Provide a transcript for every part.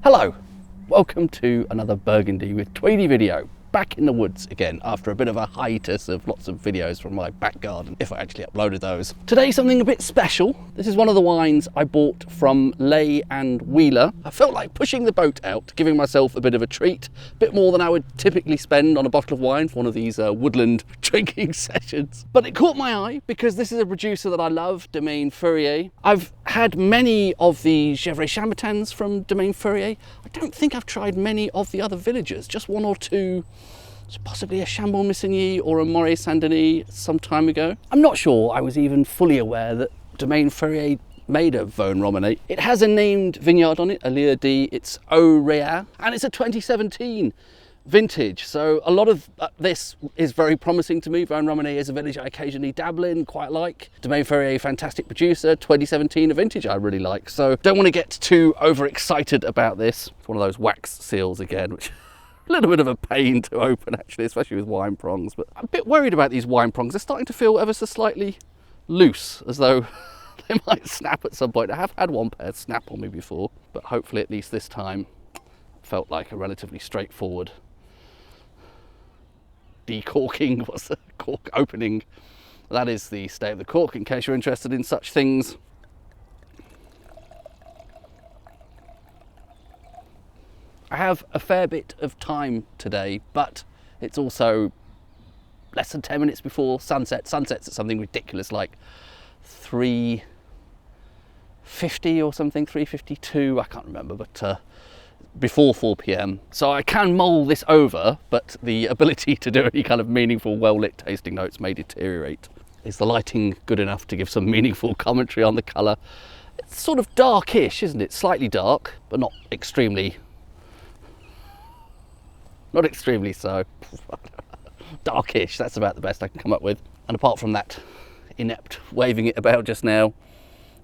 Hello, welcome to another Burgundy with Tweedy video. Back in the woods again after a bit of a hiatus of lots of videos from my back garden, if I actually uploaded those. Today something a bit special. This is one of the wines I bought from Ley and Wheeler. I felt like pushing the boat out, giving myself a bit of a treat, a bit more than I would typically spend on a bottle of wine for one of these woodland drinking sessions. But it caught my eye because this is a producer that I love, Domaine Fourrier. I've had many of the Gevrey Chambertins from Domaine Fourrier. I don't think I've tried many of the other villagers, just one or two. It's possibly a Chambon-Missigny or a Moret-Saint-Denis some time ago. I'm not sure I was even fully aware that Domaine Fourrier made a Vosne Romanée. It has a named vineyard on it, Allure D. It's Reas, and it's a 2017 vintage. So a lot of this is very promising to me. Vosne Romanée is a village I occasionally dabble in, quite like. Domaine Fourrier, fantastic producer. 2017, a vintage I really like. So don't want to get too overexcited about this. It's one of those wax seals again, which a little bit of a pain to open actually, especially with wine prongs. But I'm a bit worried about these wine prongs. They're starting to feel ever so slightly loose, as though they might snap at some point. I have had one pair snap on me before, but hopefully at least this time felt like a relatively straightforward decorking. What's the cork opening? That is the state of the cork, in case you're interested in such things. I have a fair bit of time today, but it's also less than 10 minutes before sunset. Sunset's at something ridiculous like 3:50 or something, 3:52, I can't remember, but before 4 p.m. So I can mull this over, but the ability to do any kind of meaningful, well-lit tasting notes may deteriorate. Is the lighting good enough to give some meaningful commentary on the colour? It's sort of darkish, isn't it? Slightly dark, but not extremely so. Darkish, that's about the best I can come up with. And apart from that inept waving it about just now,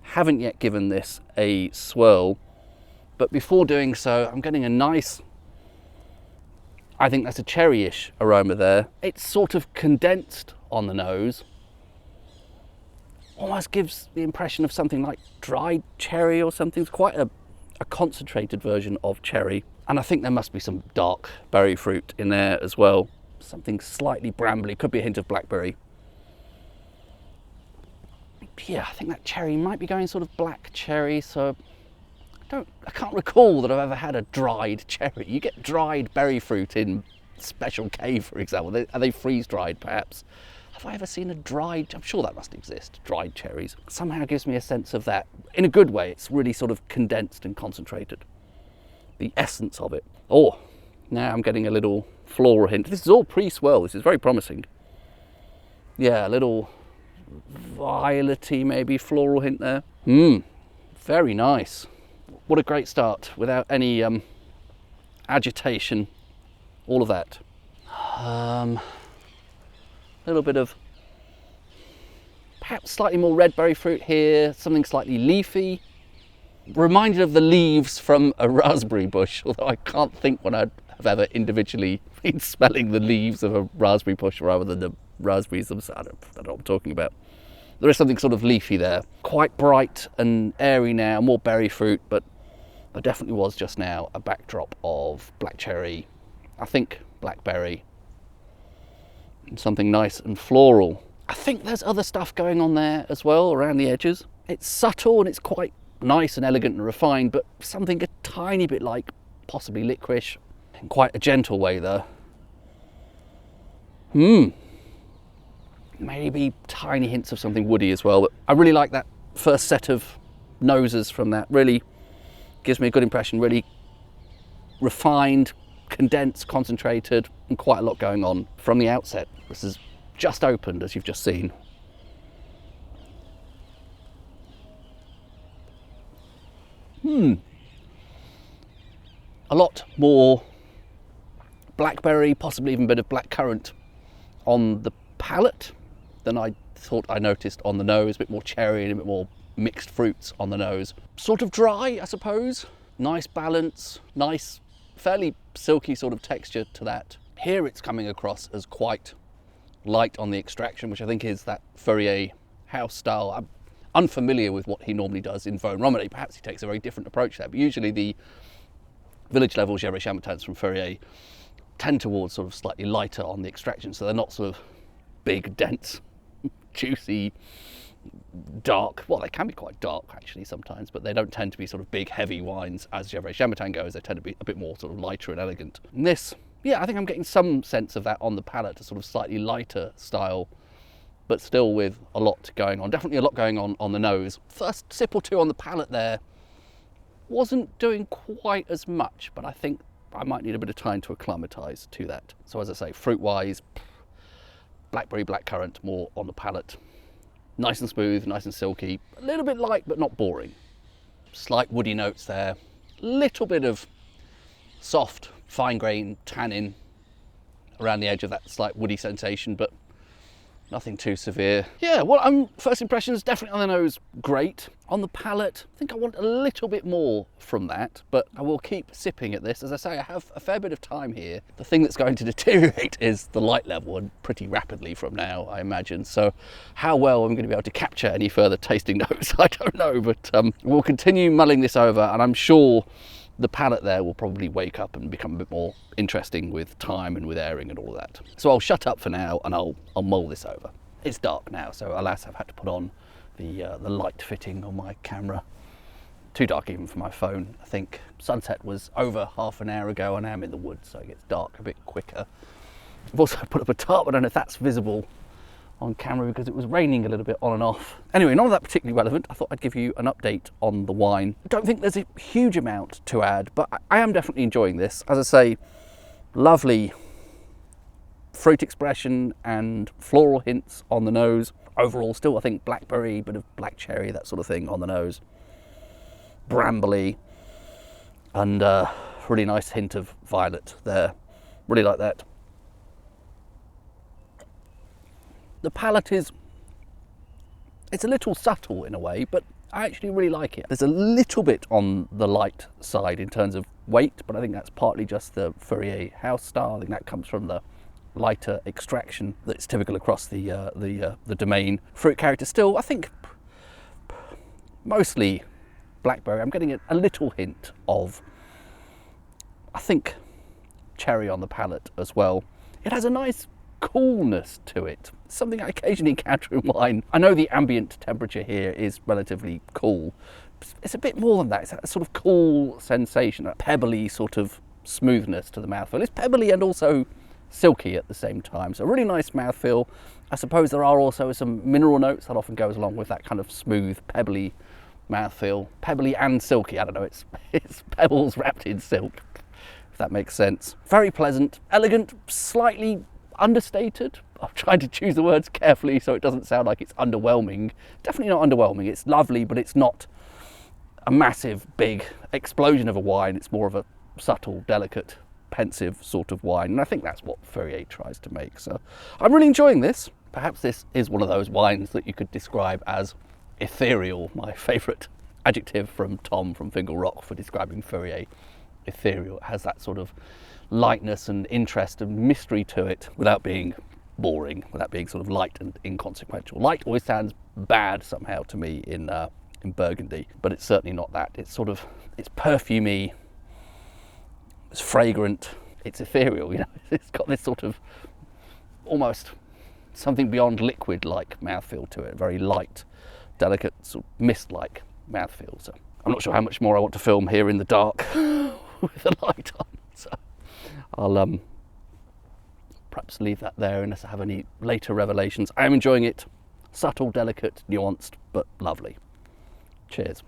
haven't yet given this a swirl. But before doing so, I'm getting a nice, I think that's a cherry-ish aroma there. It's sort of condensed on the nose. Almost gives the impression of something like dried cherry or something. It's quite a concentrated version of cherry. And I think there must be some dark berry fruit in there as well. Something slightly brambly, could be a hint of blackberry. Yeah, I think that cherry might be going sort of black cherry, so I can't recall that I've ever had a dried cherry. You get dried berry fruit in Special K, for example. Are they freeze-dried, perhaps? Have I ever seen a dried, I'm sure that must exist, dried cherries. Somehow gives me a sense of that. In a good way, it's really sort of condensed and concentrated. The essence of it. Oh, now I'm getting a little floral hint. This is all pre-swirl, this is very promising. Yeah, a little violety, maybe floral hint there. Very nice. What a great start, without any agitation, all of that. A little bit of perhaps slightly more red berry fruit here, something slightly leafy. Reminded of the leaves from a raspberry bush, although I can't think when I'd have ever individually been smelling the leaves of a raspberry bush rather than the raspberries themselves. I don't know what I'm talking about. There is something sort of leafy there. Quite bright and airy now, more berry fruit, but there definitely was just now a backdrop of black cherry, I think blackberry, and something nice and floral. I think there's other stuff going on there as well around the edges. It's subtle and it's quite nice and elegant and refined, but something a tiny bit like possibly licorice, in quite a gentle way though. Maybe tiny hints of something woody as well, but I really like that first set of noses from that. Really gives me a good impression, really refined, condensed, concentrated, and quite a lot going on from the outset. This is just opened, as you've just seen. A lot more blackberry, possibly even a bit of blackcurrant on the palate than I thought I noticed on the nose. A bit more cherry and a bit more mixed fruits on the nose. Sort of dry, I suppose. Nice balance, nice, fairly silky sort of texture to that. Here it's coming across as quite light on the extraction, which I think is that Fourrier house style. I'm unfamiliar with what he normally does in Vosne Romanée. Perhaps he takes a very different approach there, but usually the village level Gevrey Chambertins from Fourrier tend towards sort of slightly lighter on the extraction, so they're not sort of big, dense, juicy, dark. Well, they can be quite dark actually sometimes, but they don't tend to be sort of big, heavy wines as Gevrey Chambertin goes. They tend to be a bit more sort of lighter and elegant. And this, yeah, I think I'm getting some sense of that on the palate, a sort of slightly lighter style, but still with a lot going on. Definitely a lot going on the nose. First sip or two on the palate there wasn't doing quite as much, but I think I might need a bit of time to acclimatise to that. So as I say, fruit-wise, blackberry, blackcurrant more on the palate. Nice and smooth, nice and silky, a little bit light but not boring. Slight woody notes there, little bit of soft, fine grain tannin around the edge of that slight woody sensation, but nothing too severe. Yeah, well, first impressions, definitely on the nose, great. On the palate, I think I want a little bit more from that, but I will keep sipping at this. As I say, I have a fair bit of time here. The thing that's going to deteriorate is the light level, and pretty rapidly from now, I imagine. So how well I'm going to be able to capture any further tasting notes, I don't know, but we'll continue mulling this over, and I'm sure the palate there will probably wake up and become a bit more interesting with time and with airing and all of that. So I'll shut up for now and I'll mull this over. It's dark now, so alas, I've had to put on the light fitting on my camera. Too dark even for my phone. I think sunset was over half an hour ago and I am in the woods, so it gets dark a bit quicker. I've also put up a tarp, I don't know if that's visible on camera because it was raining a little bit on and off. Anyway, none of that particularly relevant. I thought I'd give you an update on the wine. I don't think there's a huge amount to add, but I am definitely enjoying this. As I say, lovely fruit expression and floral hints on the nose. Overall, still I think blackberry, bit of black cherry, that sort of thing on the nose. Brambly, and really nice hint of violet there. Really like that. The palate it's a little subtle in a way, but I actually really like it. There's a little bit on the light side in terms of weight, but I think that's partly just the Fourrier house style. I think that comes from the lighter extraction that's typical across the Domaine. Fruit character still, I think, mostly blackberry. I'm getting a little hint of, I think, cherry on the palate as well. It has a nice coolness to it, something I occasionally encounter in wine. I know the ambient temperature here is relatively cool. It's a bit more than that. It's a sort of cool sensation, a pebbly sort of smoothness to the mouthfeel. It's pebbly and also silky at the same time, so a really nice mouthfeel. I suppose there are also some mineral notes that often goes along with that kind of smooth, pebbly mouthfeel. Pebbly and silky, I don't know, it's pebbles wrapped in silk, if that makes sense. Very pleasant, elegant, slightly understated. I'm trying to choose the words carefully so it doesn't sound like it's underwhelming. Definitely not underwhelming. It's lovely, but it's not a massive, big explosion of a wine. It's more of a subtle, delicate, pensive sort of wine. And I think that's what Fourrier tries to make. So I'm really enjoying this. Perhaps this is one of those wines that you could describe as ethereal, my favourite adjective from Tom from Fingal Rock for describing Fourrier. Ethereal. It has that sort of lightness and interest and mystery to it without being boring, without being sort of light and inconsequential. Light always sounds bad somehow to me in Burgundy, but it's certainly not that. It's perfumey, it's fragrant, it's ethereal, you know. It's got this sort of almost something beyond liquid-like mouthfeel to it, very light, delicate, sort of mist-like mouthfeel. So I'm not sure how much more I want to film here in the dark with the light on. So I'll perhaps leave that there unless I have any later revelations. I am enjoying it. Subtle, delicate, nuanced, but lovely. Cheers.